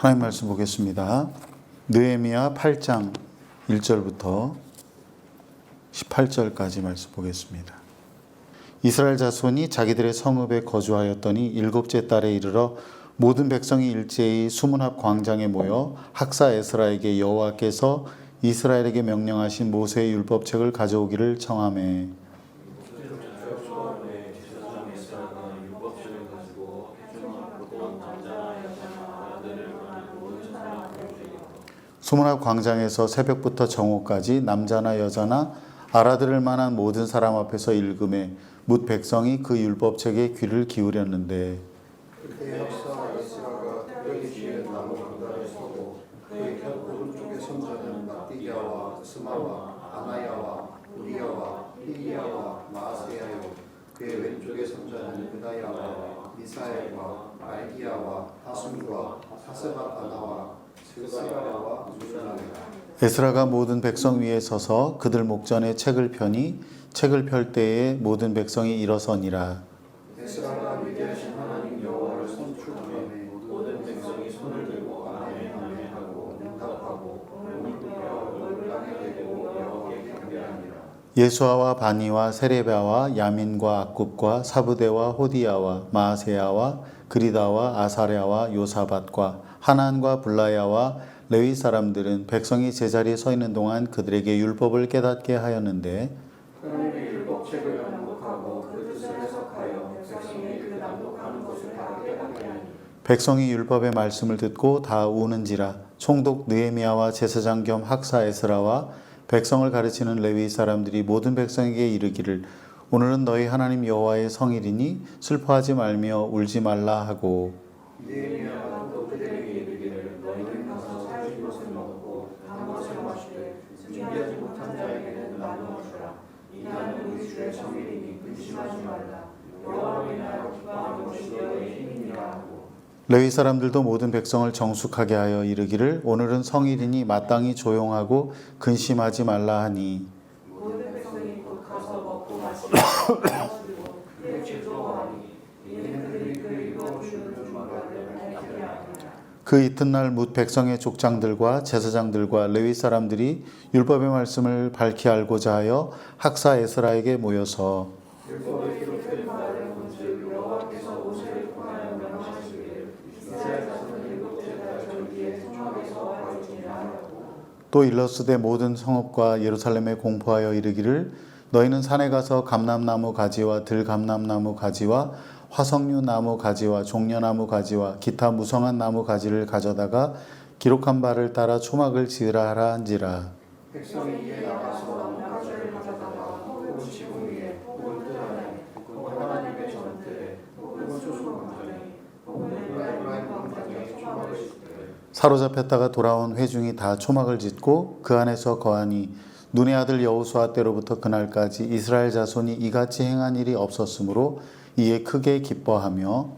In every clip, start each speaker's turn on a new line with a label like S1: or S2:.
S1: 하나님 말씀 보겠습니다. 느헤미야 8장 1절부터 18절까지 말씀 보겠습니다. 이스라엘 자손이 자기들의 성읍에 거주하였더니 일곱째 달에 이르러 모든 백성이 일제히 수문합 광장에 모여 학사 에스라에게 여호와께서 이스라엘에게 명령하신 모세의 율법책을 가져오기를 청하매. 수문합 광장에서 새벽부터 정오까지 남자나 여자나 알아들을 만한 모든 사람 앞에서 읽음에 뭇 백성이 그 율법책에 귀를 기울였는데
S2: 그때 학사 에스라가 뼈에 쥐는 나무 강단에 서고 그의 곁 오른쪽에 선자는 낫디야와 스마와 아나야와 우리야와 힐리야와 마아세야요 그의 왼쪽에 선자는 그다야와 미사엘과 말기야와 하순과 하스밧 아나와 스가랴와 무술라니라.
S1: 에스라가 모든 백성 위에 서서 그들 목전에 책을 펴니 책을 펼 때에 모든 백성이 일어서니라.
S2: 에스라가 위대하신 하나님 여호와를 선출하매 모든 백성이 손을 들고 아멘 아멘 하고 응답하고 몸을 굽혀 얼굴을 땅에 대고 여호와께 경배하니라.
S1: 예수아와 바니와 세레비아와 야민과 악굽과 사부대와 호디야와 마아세야와 그리다와 아사랴와 요사밧과 하난과 블라야와 레위 사람들은 백성이 제자리에 서 있는 동안 그들에게 율법을 깨닫게 하였는데
S2: 하나님의 율법책을 낭독하고 그 뜻을 해석하여 백성이 그 낭독하는 것을 다 깨닫게 하니
S1: 백성이 율법의 말씀을 듣고 다 우는지라. 총독 느헤미야와 제사장 겸 학사 에스라와 백성을 가르치는 레위 사람들이 모든 백성에게 이르기를 오늘은 너희 하나님 여호와의 성일이니 슬퍼하지 말며 울지 말라 하고
S2: 느헤미야가 또 그들에게 이르기를 너희는 가서 살릴 것을 먹고 단 것을 마시되 준비하지 못한 자에게는 나누어 주라. 이 날은 우리 주의 성일이니 근심하지 말라. 여호와로 인하여 기뻐하는 것이 너희의 힘이니라 하고
S1: 레위 사람들도 모든 백성을 정숙하게 하여 이르기를 오늘은 성일이니 마땅히 조용하고 근심하지 말라 하니
S2: 모든 백성이 곧 가서 먹고 마시고 마시고 그의 즐거워하니 이는 그들이 그의 읽어주는 주말을 밝히게 하니라.
S1: 그 이튿날 뭇 백성의 족장들과 제사장들과 레위 사람들이 율법의 말씀을 밝히 알고자 하여 학사 에스라에게 모여서
S2: 율법에 기록된 바를 본즉 여호와께서 모세를 통하여 명하시기를 이스라엘 자손은 일곱째 달 절기에 성막에서 가르치니라 하였고
S1: 또 일러스되 모든 성읍과 예루살렘에 공포하여 이르기를 너희는 산에 가서 감람나무 가지와 들감람나무 가지와 화석류 나무 가지와 종려나무 가지와 기타 무성한 나무 가지를 가져다가 기록한 바를 따라 초막을 지으라 하라 한지라.
S2: 백성이 이에 나가서 나무 가지를 가져다가 혹은 지붕 위에 혹은 뜰 안에 혹은 하나님의 전뜰에 혹은 소수 광장에 혹은 에브라임 광장에 초막을 짓되
S1: 사로잡혔다가 돌아온 회중이 다 초막을 짓고 그 안에서 거하니 눈의 아들 여호수아 때로부터 그날까지 이스라엘 자손이 이같이 행한 일이 없었으므로 이에 크게 기뻐하며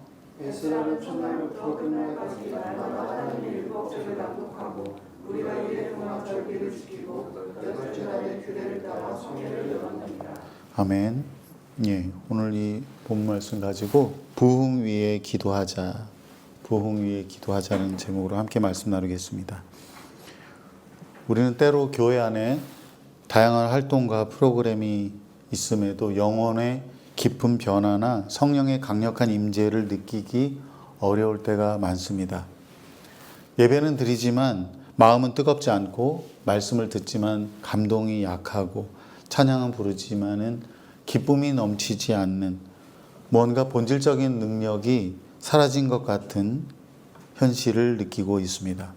S2: 에스라는 첫날부터 끝날까지 날마다 하나님의 율법책을 낭독하고 우리가 이에 동안 절기를 지키고 여덟째 달의 규례를 따라 성회를 열었느니라.
S1: 아멘. 예, 오늘 이 본 말씀 가지고 부흥 위에 기도하자. 부흥 위에 기도하자는 제목으로 함께 말씀 나누겠습니다. 우리는 때로 교회 안에 다양한 활동과 프로그램이 있음에도 영혼의 깊은 변화나 성령의 강력한 임재를 느끼기 어려울 때가 많습니다. 예배는 드리지만 마음은 뜨겁지 않고 말씀을 듣지만 감동이 약하고 찬양은 부르지만은 기쁨이 넘치지 않는 뭔가 본질적인 능력이 사라진 것 같은 현실을 느끼고 있습니다.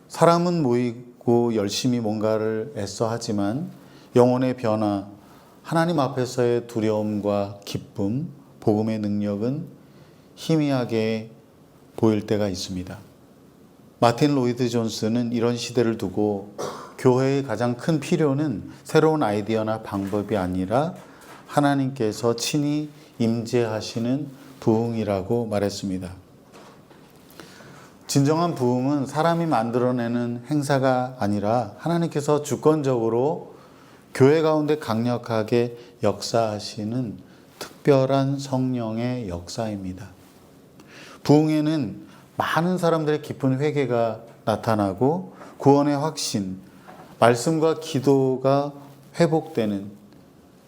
S1: 사람은 모이고 열심히 뭔가를 애써 하지만 영혼의 변화, 하나님 앞에서의 두려움과 기쁨, 복음의 능력은 희미하게 보일 때가 있습니다. 마틴 로이드 존스는 이런 시대를 두고 교회의 가장 큰 필요는 새로운 아이디어나 방법이 아니라 하나님께서 친히 임재하시는 부흥이라고 말했습니다. 진정한 부흥은 사람이 만들어내는 행사가 아니라 하나님께서 주권적으로 교회 가운데 강력하게 역사하시는 특별한 성령의 역사입니다. 부흥에는 많은 사람들의 깊은 회개가 나타나고 구원의 확신, 말씀과 기도가 회복되는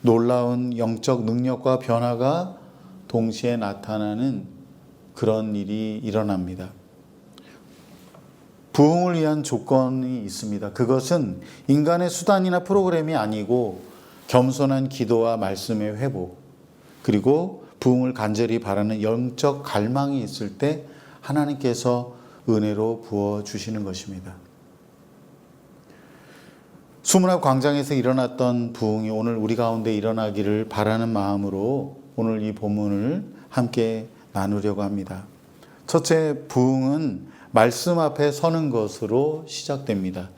S1: 놀라운 영적 능력과 변화가 동시에 나타나는 그런 일이 일어납니다. 부흥을 위한 조건이 있습니다. 그것은 인간의 수단이나 프로그램이 아니고 겸손한 기도와 말씀의 회복, 그리고 부흥을 간절히 바라는 영적 갈망이 있을 때 하나님께서 은혜로 부어주시는 것입니다. 수문합 광장에서 일어났던 부흥이 오늘 우리 가운데 일어나기를 바라는 마음으로 오늘 이 본문을 함께 나누려고 합니다. 첫째, 부흥은 말씀 앞에 서는 것으로 시작됩니다.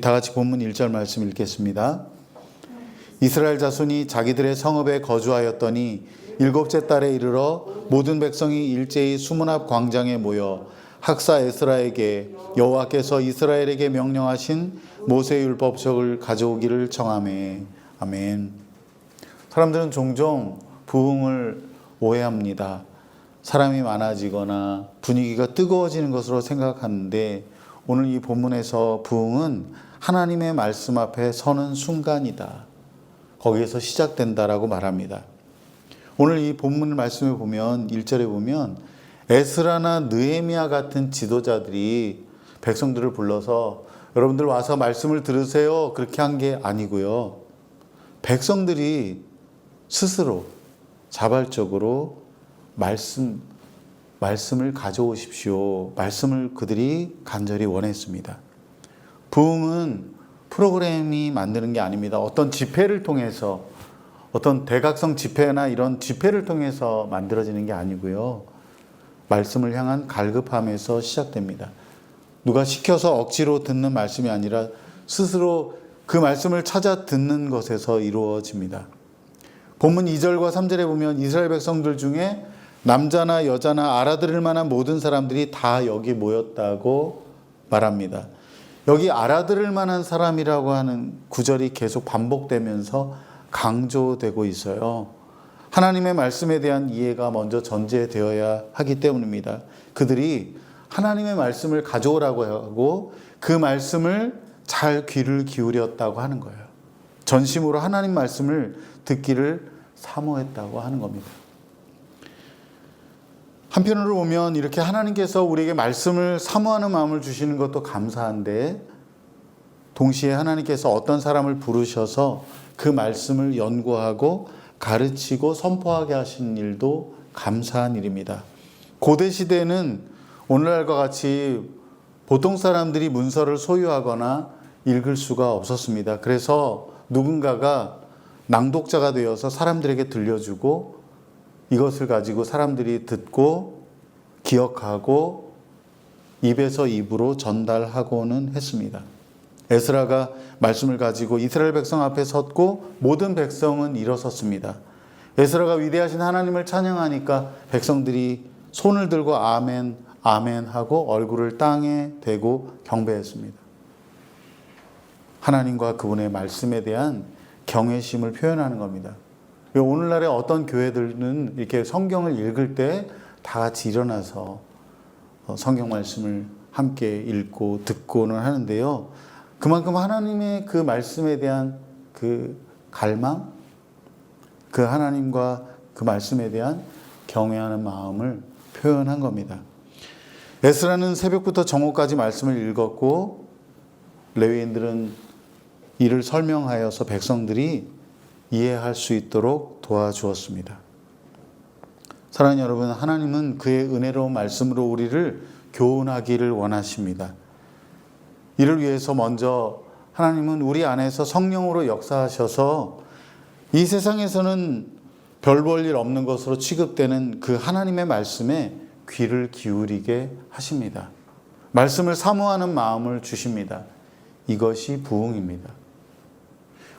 S1: 다 같이 본문 1절 말씀 읽겠습니다. 이스라엘 자손이 자기들의 성읍에 거주하였더니 일곱째 달에 이르러 모든 백성이 일제히 수문합 광장에 모여 학사 에스라에게 여호와께서 이스라엘에게 명령하신 모세의 율법책을 가져오기를 청하매. 아멘. 사람들은 종종 부흥을 오해합니다. 사람이 많아지거나 분위기가 뜨거워지는 것으로 생각하는데 오늘 이 본문에서 부흥은 하나님의 말씀 앞에 서는 순간이다. 거기에서 시작된다라고 말합니다. 오늘 이 본문 말씀을 보면 1절에 보면 에스라나 느헤미야 같은 지도자들이 백성들을 불러서 여러분들 와서 말씀을 들으세요 그렇게 한 게 아니고요. 백성들이 스스로 자발적으로 말씀을 가져오십시오. 말씀을 그들이 간절히 원했습니다. 부흥은 프로그램이 만드는 게 아닙니다. 어떤 집회를 통해서 어떤 대각성 집회나 이런 집회를 통해서 만들어지는 게 아니고요. 말씀을 향한 갈급함에서 시작됩니다. 누가 시켜서 억지로 듣는 말씀이 아니라 스스로 그 말씀을 찾아 듣는 것에서 이루어집니다. 본문 2절과 3절에 보면 이스라엘 백성들 중에 남자나 여자나 알아들을 만한 모든 사람들이 다 여기 모였다고 말합니다. 여기 알아들을 만한 사람이라고 하는 구절이 계속 반복되면서 강조되고 있어요. 하나님의 말씀에 대한 이해가 먼저 전제되어야 하기 때문입니다. 그들이 하나님의 말씀을 가져오라고 하고 그 말씀을 잘 귀를 기울였다고 하는 거예요. 전심으로 하나님 말씀을 듣기를 사모했다고 하는 겁니다. 한편으로 보면 이렇게 하나님께서 우리에게 말씀을 사모하는 마음을 주시는 것도 감사한데 동시에 하나님께서 어떤 사람을 부르셔서 그 말씀을 연구하고 가르치고 선포하게 하신 일도 감사한 일입니다. 고대 시대는 오늘날과 같이 보통 사람들이 문서를 소유하거나 읽을 수가 없었습니다. 그래서 누군가가 낭독자가 되어서 사람들에게 들려주고 이것을 가지고 사람들이 듣고 기억하고 입에서 입으로 전달하고는 했습니다. 에스라가 말씀을 가지고 이스라엘 백성 앞에 섰고 모든 백성은 일어섰습니다. 에스라가 위대하신 하나님을 찬양하니까 백성들이 손을 들고 아멘, 아멘 하고 얼굴을 땅에 대고 경배했습니다. 하나님과 그분의 말씀에 대한 경외심을 표현하는 겁니다. 오늘날의 어떤 교회들은 이렇게 성경을 읽을 때 다 같이 일어나서 성경 말씀을 함께 읽고 듣고는 하는데요. 그만큼 하나님의 그 말씀에 대한 그 갈망, 그 하나님과 그 말씀에 대한 경외하는 마음을 표현한 겁니다. 에스라는 새벽부터 정오까지 말씀을 읽었고 레위인들은 이를 설명하여서 백성들이 이해할 수 있도록 도와주었습니다. 사랑하는 여러분, 하나님은 그의 은혜로운 말씀으로 우리를 교훈하기를 원하십니다. 이를 위해서 먼저 하나님은 우리 안에서 성령으로 역사하셔서 이 세상에서는 별 볼 일 없는 것으로 취급되는 그 하나님의 말씀에 귀를 기울이게 하십니다. 말씀을 사모하는 마음을 주십니다. 이것이 부흥입니다.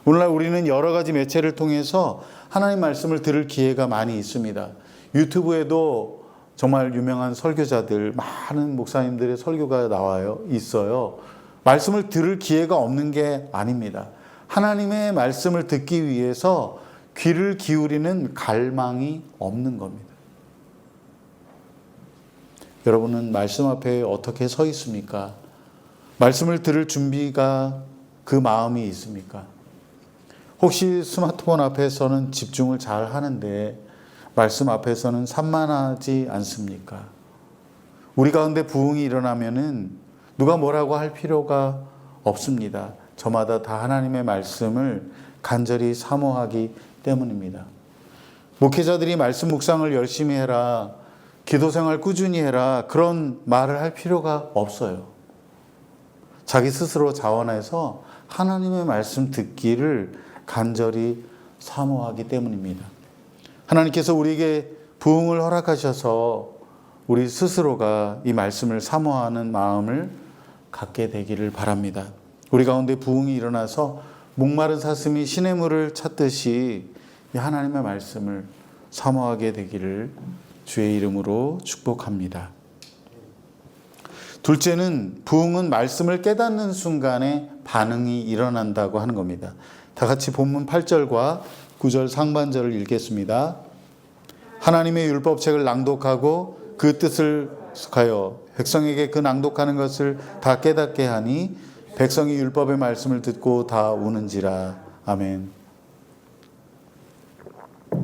S1: 오늘날 우리는 여러 가지 매체를 통해서 하나님 말씀을 들을 기회가 많이 있습니다. 유튜브에도 정말 유명한 설교자들, 많은 목사님들의 설교가 있어요. 말씀을 들을 기회가 없는 게 아닙니다. 하나님의 말씀을 듣기 위해서 귀를 기울이는 갈망이 없는 겁니다. 여러분은 말씀 앞에 어떻게 서 있습니까? 말씀을 들을 준비가 그 마음이 있습니까? 혹시 스마트폰 앞에서는 집중을 잘 하는데 말씀 앞에서는 산만하지 않습니까? 우리 가운데 부흥이 일어나면은 누가 뭐라고 할 필요가 없습니다. 저마다 다 하나님의 말씀을 간절히 사모하기 때문입니다. 목회자들이 말씀 묵상을 열심히 해라, 기도 생활 꾸준히 해라, 그런 말을 할 필요가 없어요. 자기 스스로 자원해서 하나님의 말씀 듣기를 간절히 사모하기 때문입니다. 하나님께서 우리에게 부흥을 허락하셔서 우리 스스로가 이 말씀을 사모하는 마음을 갖게 되기를 바랍니다. 우리 가운데 부흥이 일어나서 목마른 사슴이 시냇물을 찾듯이 이 하나님의 말씀을 사모하게 되기를 주의 이름으로 축복합니다. 둘째는 부흥은 말씀을 깨닫는 순간에 반응이 일어난다고 하는 겁니다. 다 같이 본문 8절과 9절 상반절을 읽겠습니다. 하나님의 율법책을 낭독하고 그 뜻을 가여 백성에게 그 낭독하는 것을 다 깨닫게 하니 백성이 율법의 말씀을 듣고 다 우는지라. 아멘.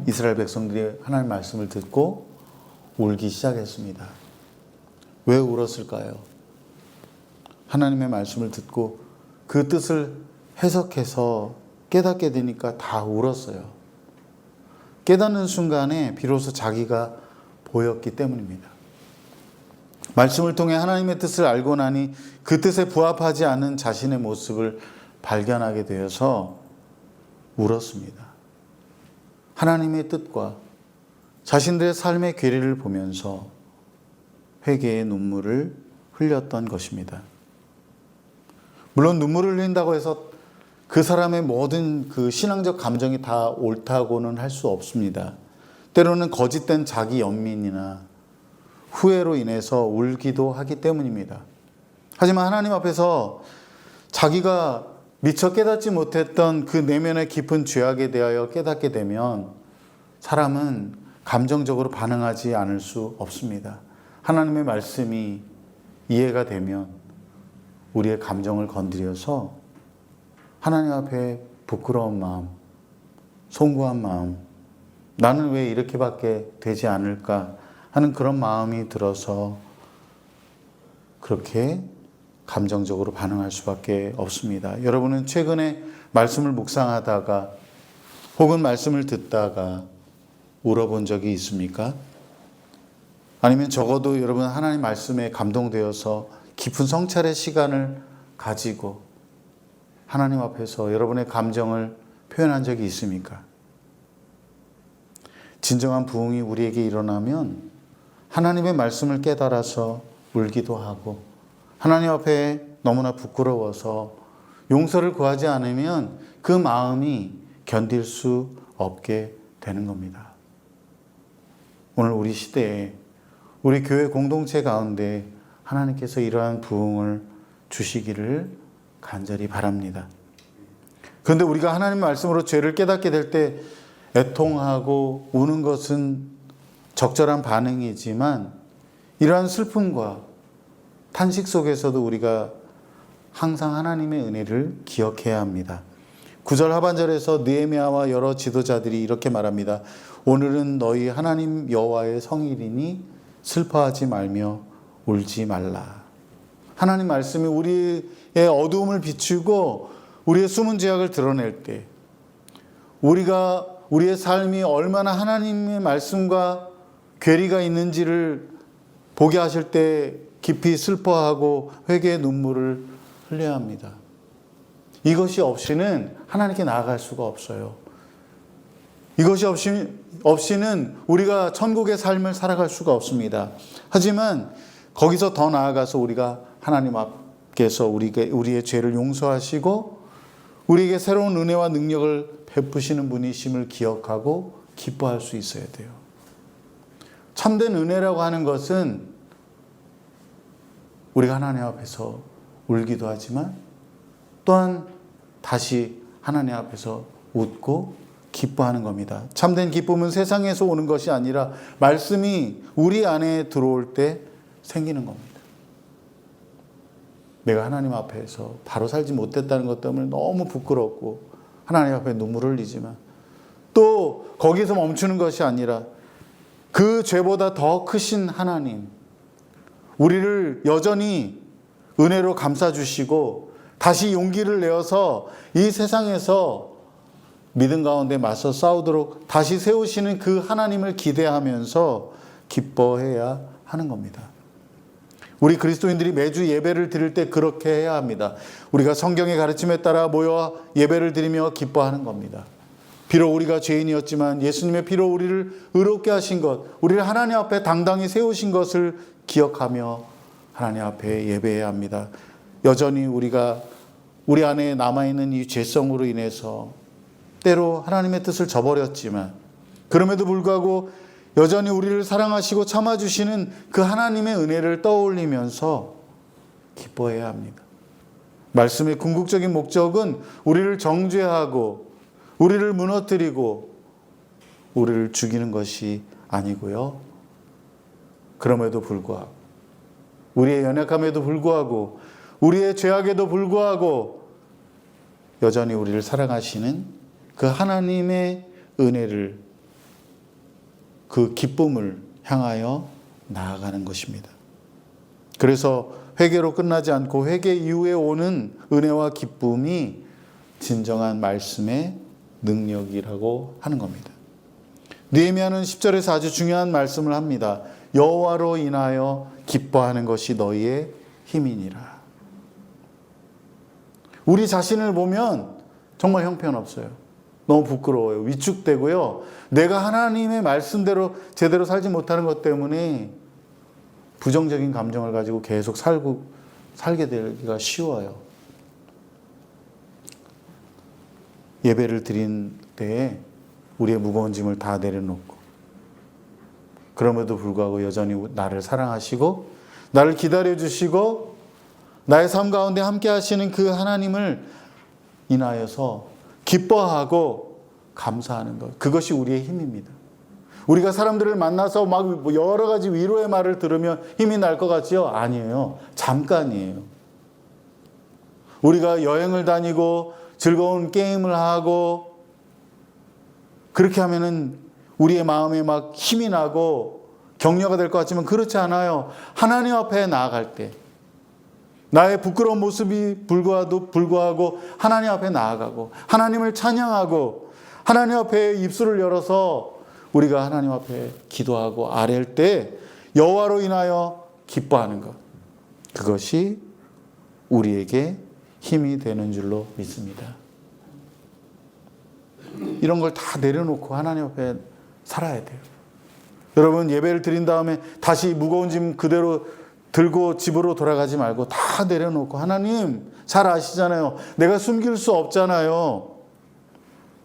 S1: 이스라엘 백성들이 하나님의 말씀을 듣고 울기 시작했습니다. 왜 울었을까요? 하나님의 말씀을 듣고 그 뜻을 해석해서 깨닫게 되니까 다 울었어요. 깨닫는 순간에 비로소 자기가 보였기 때문입니다. 말씀을 통해 하나님의 뜻을 알고 나니 그 뜻에 부합하지 않은 자신의 모습을 발견하게 되어서 울었습니다. 하나님의 뜻과 자신들의 삶의 괴리를 보면서 회개의 눈물을 흘렸던 것입니다. 물론 눈물을 흘린다고 해서 그 사람의 모든 그 신앙적 감정이 다 옳다고는 할 수 없습니다. 때로는 거짓된 자기 연민이나 후회로 인해서 울기도 하기 때문입니다. 하지만 하나님 앞에서 자기가 미처 깨닫지 못했던 그 내면의 깊은 죄악에 대하여 깨닫게 되면 사람은 감정적으로 반응하지 않을 수 없습니다. 하나님의 말씀이 이해가 되면 우리의 감정을 건드려서 하나님 앞에 부끄러운 마음, 송구한 마음, 나는 왜 이렇게밖에 되지 않을까 하는 그런 마음이 들어서 그렇게 감정적으로 반응할 수밖에 없습니다. 여러분은 최근에 말씀을 묵상하다가 혹은 말씀을 듣다가 울어본 적이 있습니까? 아니면 적어도 여러분 하나님 말씀에 감동되어서 깊은 성찰의 시간을 가지고 하나님 앞에서 여러분의 감정을 표현한 적이 있습니까? 진정한 부흥이 우리에게 일어나면 하나님의 말씀을 깨달아서 울기도 하고 하나님 앞에 너무나 부끄러워서 용서를 구하지 않으면 그 마음이 견딜 수 없게 되는 겁니다. 오늘 우리 시대에 우리 교회 공동체 가운데 하나님께서 이러한 부흥을 주시기를 간절히 바랍니다. 그런데 우리가 하나님 말씀으로 죄를 깨닫게 될 때 애통하고 우는 것은 적절한 반응이지만 이러한 슬픔과 탄식 속에서도 우리가 항상 하나님의 은혜를 기억해야 합니다. 9절 하반절에서 느헤미야와 여러 지도자들이 이렇게 말합니다. 오늘은 너희 하나님 여호와의 성일이니 슬퍼하지 말며 울지 말라. 하나님 말씀이 우리의 어두움을 비추고 우리의 숨은 죄악을 드러낼 때 우리가 우리의 삶이 얼마나 하나님의 말씀과 괴리가 있는지를 보게 하실 때 깊이 슬퍼하고 회개의 눈물을 흘려야 합니다. 이것이 없이는 하나님께 나아갈 수가 없어요. 이것이 없이는 우리가 천국의 삶을 살아갈 수가 없습니다. 하지만 거기서 더 나아가서 우리가 하나님 앞에서 우리의 죄를 용서하시고 우리에게 새로운 은혜와 능력을 베푸시는 분이심을 기억하고 기뻐할 수 있어야 돼요. 참된 은혜라고 하는 것은 우리가 하나님 앞에서 울기도 하지만 또한 다시 하나님 앞에서 웃고 기뻐하는 겁니다. 참된 기쁨은 세상에서 오는 것이 아니라 말씀이 우리 안에 들어올 때 생기는 겁니다. 내가 하나님 앞에서 바로 살지 못했다는 것 때문에 너무 부끄럽고 하나님 앞에 눈물을 흘리지만 또 거기서 멈추는 것이 아니라 그 죄보다 더 크신 하나님, 우리를 여전히 은혜로 감싸주시고 다시 용기를 내어서 이 세상에서 믿음 가운데 맞서 싸우도록 다시 세우시는 그 하나님을 기대하면서 기뻐해야 하는 겁니다. 우리 그리스도인들이 매주 예배를 드릴 때 그렇게 해야 합니다. 우리가 성경의 가르침에 따라 모여 예배를 드리며 기뻐하는 겁니다. 비록 우리가 죄인이었지만 예수님의 피로 우리를 의롭게 하신 것, 우리를 하나님 앞에 당당히 세우신 것을 기억하며 하나님 앞에 예배해야 합니다. 여전히 우리가 우리 안에 남아있는 이 죄성으로 인해서 때로 하나님의 뜻을 저버렸지만 그럼에도 불구하고 여전히 우리를 사랑하시고 참아주시는 그 하나님의 은혜를 떠올리면서 기뻐해야 합니다. 말씀의 궁극적인 목적은 우리를 정죄하고 우리를 무너뜨리고 우리를 죽이는 것이 아니고요. 그럼에도 불구하고 우리의 연약함에도 불구하고 우리의 죄악에도 불구하고 여전히 우리를 사랑하시는 그 하나님의 은혜를, 그 기쁨을 향하여 나아가는 것입니다. 그래서 회개로 끝나지 않고 회개 이후에 오는 은혜와 기쁨이 진정한 말씀의 능력이라고 하는 겁니다. 느헤미야는 10절에서 아주 중요한 말씀을 합니다. 여호와로 인하여 기뻐하는 것이 너희의 힘이니라. 우리 자신을 보면 정말 형편없어요. 너무 부끄러워요. 위축되고요. 내가 하나님의 말씀대로 제대로 살지 못하는 것 때문에 부정적인 감정을 가지고 계속 살게 되기가 쉬워요. 예배를 드린 때에 우리의 무거운 짐을 다 내려놓고 그럼에도 불구하고 여전히 나를 사랑하시고 나를 기다려주시고 나의 삶 가운데 함께 하시는 그 하나님을 인하여서 기뻐하고 감사하는 것, 그것이 우리의 힘입니다. 우리가 사람들을 만나서 막 여러 가지 위로의 말을 들으면 힘이 날 것 같지요? 아니에요. 잠깐이에요. 우리가 여행을 다니고 즐거운 게임을 하고 그렇게 하면은 우리의 마음에 막 힘이 나고 격려가 될 것 같지만 그렇지 않아요. 하나님 앞에 나아갈 때 나의 부끄러운 모습이 불구하고 하나님 앞에 나아가고 하나님을 찬양하고 하나님 앞에 입술을 열어서 우리가 하나님 앞에 기도하고 아뢰일 때 여호와로 인하여 기뻐하는 것, 그것이 우리에게 힘이 되는 줄로 믿습니다. 이런 걸 다 내려놓고 하나님 앞에 살아야 돼요. 여러분, 예배를 드린 다음에 다시 무거운 짐 그대로 들고 집으로 돌아가지 말고 다 내려놓고, 하나님 잘 아시잖아요. 내가 숨길 수 없잖아요.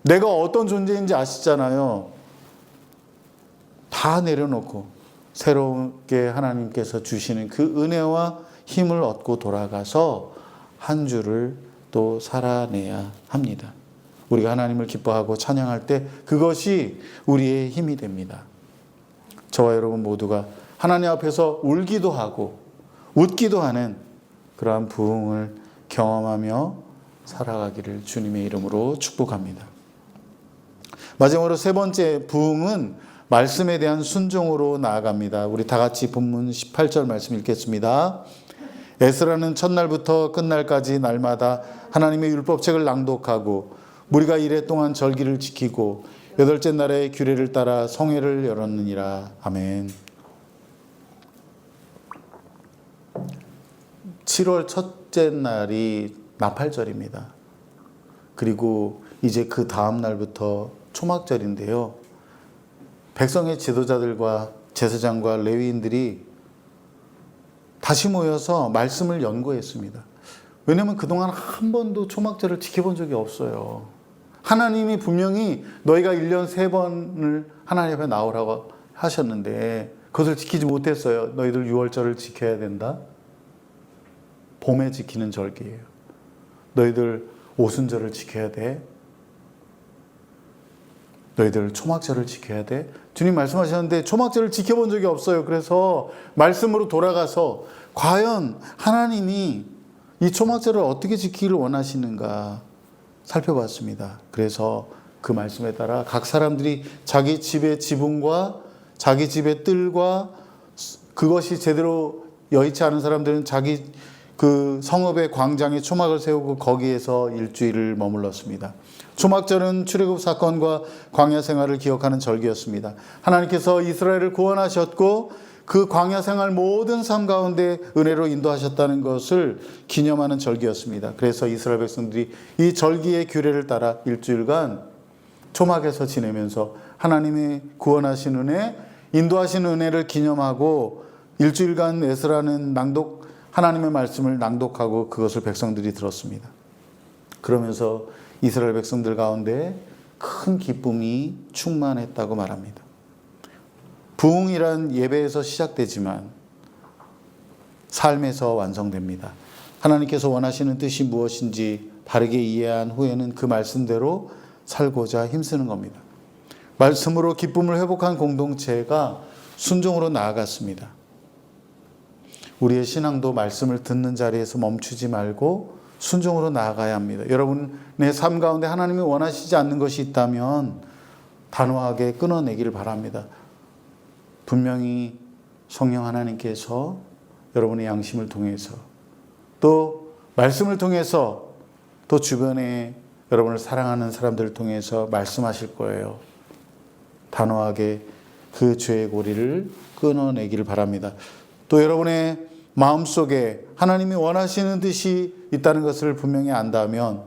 S1: 내가 어떤 존재인지 아시잖아요. 다 내려놓고 새롭게 하나님께서 주시는 그 은혜와 힘을 얻고 돌아가서 한 주를 또 살아내야 합니다. 우리가 하나님을 기뻐하고 찬양할 때 그것이 우리의 힘이 됩니다. 저와 여러분 모두가 하나님 앞에서 울기도 하고 웃기도 하는 그러한 부흥을 경험하며 살아가기를 주님의 이름으로 축복합니다. 마지막으로 세 번째 부흥은 말씀에 대한 순종으로 나아갑니다. 우리 다 같이 본문 18절 말씀 읽겠습니다. 에스라는 첫날부터 끝날까지 날마다 하나님의 율법책을 낭독하고 무리가 이레 동안 절기를 지키고 여덟째 날에 규례를 따라 성회를 열었느니라. 아멘. 7월 첫째 날이 나팔절입니다. 그리고 이제 그 다음 날부터 초막절인데요. 백성의 지도자들과 제사장과 레위인들이 다시 모여서 말씀을 연구했습니다. 왜냐하면 그동안 한 번도 초막절을 지켜본 적이 없어요. 하나님이 분명히 너희가 1년 3번을 하나님 앞에 나오라고 하셨는데 그것을 지키지 못했어요. 너희들 6월절을 지켜야 된다. 봄에 지키는 절기예요. 너희들 오순절을 지켜야 돼. 너희들 초막절을 지켜야 돼. 주님 말씀하셨는데 초막절을 지켜본 적이 없어요. 그래서 말씀으로 돌아가서 과연 하나님이 이 초막절을 어떻게 지키기를 원하시는가 살펴봤습니다. 그래서 그 말씀에 따라 각 사람들이 자기 집의 지붕과 자기 집의 뜰과 그것이 제대로 여의치 않은 사람들은 자기 그 성읍의 광장에 초막을 세우고 거기에서 일주일을 머물렀습니다. 초막절은 출애굽 사건과 광야 생활을 기억하는 절기였습니다. 하나님께서 이스라엘을 구원하셨고 그 광야 생활 모든 삶 가운데 은혜로 인도하셨다는 것을 기념하는 절기였습니다. 그래서 이스라엘 백성들이 이 절기의 규례를 따라 일주일간 초막에서 지내면서 하나님의 구원하신 은혜, 인도하신 은혜를 기념하고 일주일간 에스라는 하나님의 말씀을 낭독하고 그것을 백성들이 들었습니다. 그러면서 이스라엘 백성들 가운데 큰 기쁨이 충만했다고 말합니다. 부흥이란 예배에서 시작되지만 삶에서 완성됩니다. 하나님께서 원하시는 뜻이 무엇인지 바르게 이해한 후에는 그 말씀대로 살고자 힘쓰는 겁니다. 말씀으로 기쁨을 회복한 공동체가 순종으로 나아갔습니다. 우리의 신앙도 말씀을 듣는 자리에서 멈추지 말고 순종으로 나아가야 합니다. 여러분의 삶 가운데 하나님이 원하시지 않는 것이 있다면 단호하게 끊어내기를 바랍니다. 분명히 성령 하나님께서 여러분의 양심을 통해서 또 말씀을 통해서 또 주변에 여러분을 사랑하는 사람들을 통해서 말씀하실 거예요. 단호하게 그 죄의 고리를 끊어내기를 바랍니다. 또 여러분의 마음속에 하나님이 원하시는 뜻이 있다는 것을 분명히 안다면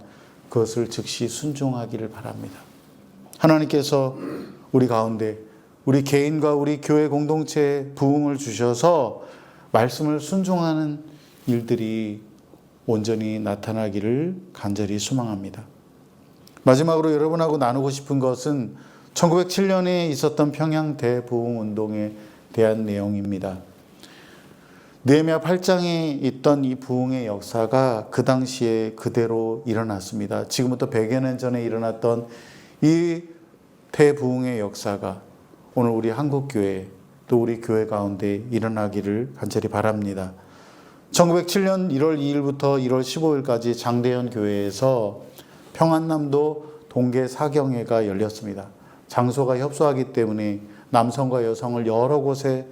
S1: 그것을 즉시 순종하기를 바랍니다. 하나님께서 우리 가운데 우리 개인과 우리 교회 공동체에 부흥을 주셔서 말씀을 순종하는 일들이 온전히 나타나기를 간절히 소망합니다. 마지막으로 여러분하고 나누고 싶은 것은 1907년에 있었던 평양 대부흥운동에 대한 내용입니다. 느헤미야 8장에 있던 이 부흥의 역사가 그 당시에 그대로 일어났습니다. 지금부터 100여 년 전에 일어났던 이 대부흥의 역사가 오늘 우리 한국교회 또 우리 교회 가운데 일어나기를 간절히 바랍니다. 1907년 1월 2일부터 1월 15일까지 장대현 교회에서 평안남도 동계 사경회가 열렸습니다. 장소가 협소하기 때문에 남성과 여성을 여러 곳에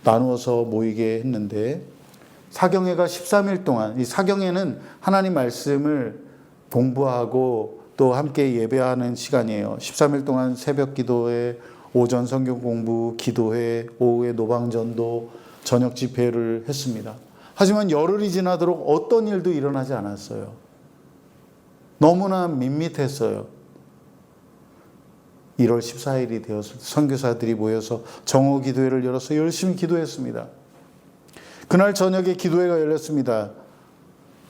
S1: 나누어서 모이게 했는데 사경회가 13일 동안 이 사경회는 하나님 말씀을 공부하고 또 함께 예배하는 시간이에요. 13일 동안 새벽 기도회, 오전 성경 공부, 기도회, 오후에 노방전도, 저녁 집회를 했습니다. 하지만 열흘이 지나도록 어떤 일도 일어나지 않았어요. 너무나 밋밋했어요. 1월 14일이 되어서 선교사들이 모여서 정오 기도회를 열어서 열심히 기도했습니다. 그날 저녁에 기도회가 열렸습니다.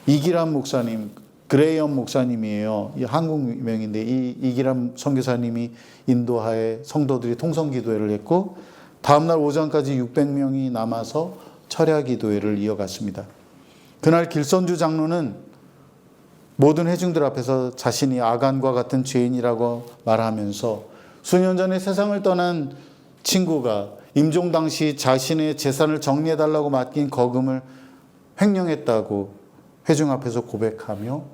S1: 이기람 목사님, 그레이엄 목사님이에요. 한국 명인데 이 이기람 선교사님이 인도하에 성도들이 통성 기도회를 했고 다음날 오전까지 600명이 남아서 철야 기도회를 이어갔습니다. 그날 길선주 장로는 모든 회중들 앞에서 자신이 아간과 같은 죄인이라고 말하면서 수년 전에 세상을 떠난 친구가 임종 당시 자신의 재산을 정리해달라고 맡긴 거금을 횡령했다고 회중 앞에서 고백하며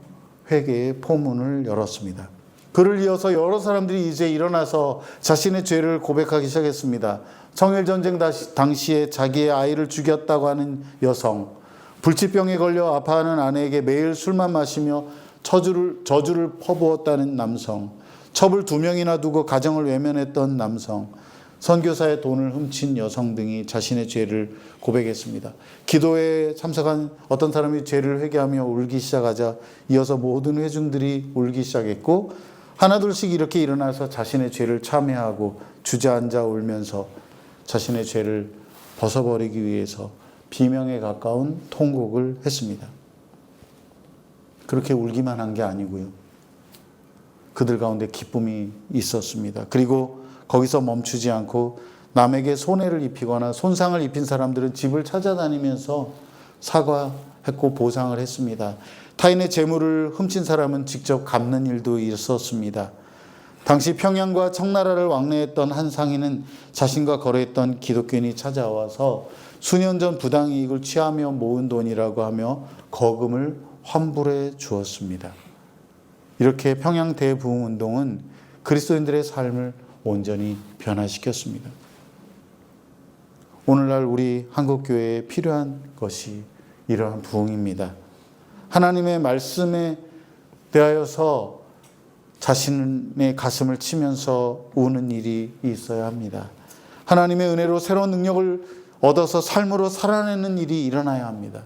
S1: 회개의 포문을 열었습니다. 그를 이어서 여러 사람들이 이제 일어나서 자신의 죄를 고백하기 시작했습니다. 청일전쟁 당시에 자기의 아이를 죽였다고 하는 여성, 불치병에 걸려 아파하는 아내에게 매일 술만 마시며 저주를 퍼부었다는 남성, 첩을 2명이나 두고 가정을 외면했던 남성, 선교사의 돈을 훔친 여성 등이 자신의 죄를 고백했습니다. 기도회에 참석한 어떤 사람이 죄를 회개하며 울기 시작하자 이어서 모든 회중들이 울기 시작했고 하나둘씩 이렇게 일어나서 자신의 죄를 참회하고 주저앉아 울면서 자신의 죄를 벗어버리기 위해서 비명에 가까운 통곡을 했습니다. 그렇게 울기만 한 게 아니고요. 그들 가운데 기쁨이 있었습니다. 그리고 거기서 멈추지 않고 남에게 손해를 입히거나 손상을 입힌 사람들은 집을 찾아다니면서 사과했고 보상을 했습니다. 타인의 재물을 훔친 사람은 직접 갚는 일도 있었습니다. 당시 평양과 청나라를 왕래했던 한 상인은 자신과 거래했던 기독교인이 찾아와서 수년 전 부당이익을 취하며 모은 돈이라고 하며 거금을 환불해 주었습니다. 이렇게 평양 대부흥운동은 그리스도인들의 삶을 온전히 변화시켰습니다. 오늘날 우리 한국교회에 필요한 것이 이러한 부흥입니다. 하나님의 말씀에 대하여서 자신의 가슴을 치면서 우는 일이 있어야 합니다. 하나님의 은혜로 새로운 능력을 얻어서 삶으로 살아내는 일이 일어나야 합니다.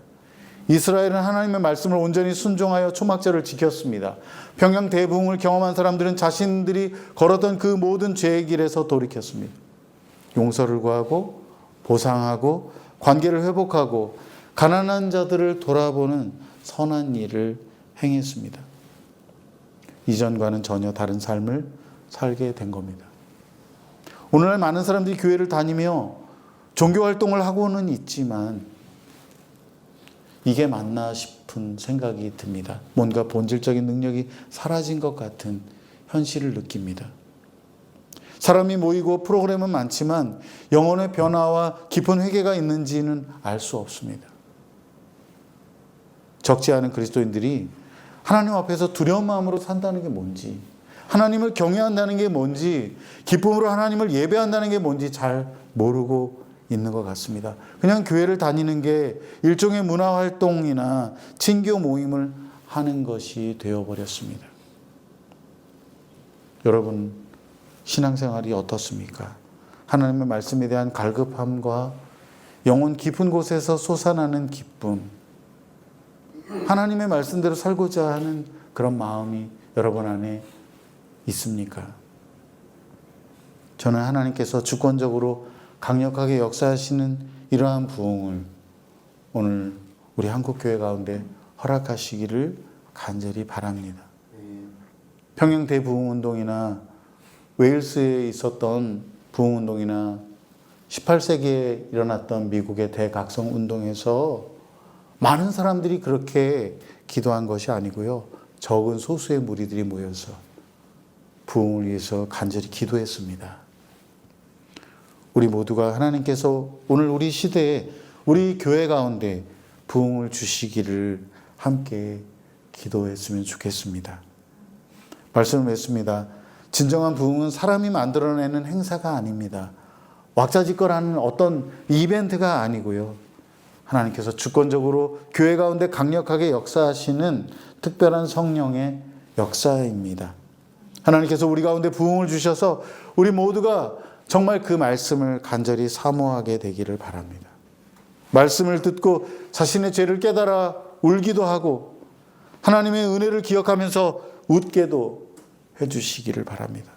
S1: 이스라엘은 하나님의 말씀을 온전히 순종하여 초막절을 지켰습니다. 평양 대부흥을 경험한 사람들은 자신들이 걸었던 그 모든 죄의 길에서 돌이켰습니다. 용서를 구하고 보상하고 관계를 회복하고 가난한 자들을 돌아보는 선한 일을 행했습니다. 이전과는 전혀 다른 삶을 살게 된 겁니다. 오늘날 많은 사람들이 교회를 다니며 종교활동을 하고는 있지만 이게 맞나 싶은 생각이 듭니다. 뭔가 본질적인 능력이 사라진 것 같은 현실을 느낍니다. 사람이 모이고 프로그램은 많지만 영혼의 변화와 깊은 회개가 있는지는 알 수 없습니다. 적지 않은 그리스도인들이 하나님 앞에서 두려운 마음으로 산다는 게 뭔지, 하나님을 경외한다는 게 뭔지, 기쁨으로 하나님을 예배한다는 게 뭔지 잘 모르고 있는 것 같습니다. 그냥 교회를 다니는 게 일종의 문화활동이나 친교 모임을 하는 것이 되어버렸습니다. 여러분, 신앙생활이 어떻습니까? 하나님의 말씀에 대한 갈급함과 영혼 깊은 곳에서 솟아나는 기쁨, 하나님의 말씀대로 살고자 하는 그런 마음이 여러분 안에 있습니까? 저는 하나님께서 주권적으로 강력하게 역사하시는 이러한 부흥을 오늘 우리 한국교회 가운데 허락하시기를 간절히 바랍니다. 평양 대부흥운동이나 웨일스에 있었던 부흥운동이나 18세기에 일어났던 미국의 대각성운동에서 많은 사람들이 그렇게 기도한 것이 아니고요. 적은 소수의 무리들이 모여서 부흥을 위해서 간절히 기도했습니다. 우리 모두가 하나님께서 오늘 우리 시대에 우리 교회 가운데 부흥을 주시기를 함께 기도했으면 좋겠습니다. 말씀을 맺습니다. 진정한 부흥은 사람이 만들어내는 행사가 아닙니다. 왁자지껄하는 어떤 이벤트가 아니고요. 하나님께서 주권적으로 교회 가운데 강력하게 역사하시는 특별한 성령의 역사입니다. 하나님께서 우리 가운데 부흥을 주셔서 우리 모두가 정말 그 말씀을 간절히 사모하게 되기를 바랍니다. 말씀을 듣고 자신의 죄를 깨달아 울기도 하고 하나님의 은혜를 기억하면서 웃게도 해주시기를 바랍니다.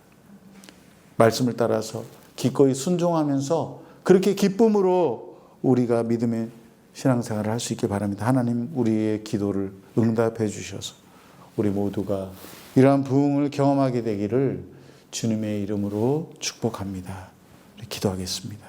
S1: 말씀을 따라서 기꺼이 순종하면서 그렇게 기쁨으로 우리가 믿음의 신앙생활을 할 수 있길 바랍니다. 하나님 우리의 기도를 응답해 주셔서 우리 모두가 이러한 부흥을 경험하게 되기를 주님의 이름으로 축복합니다. 기도하겠습니다.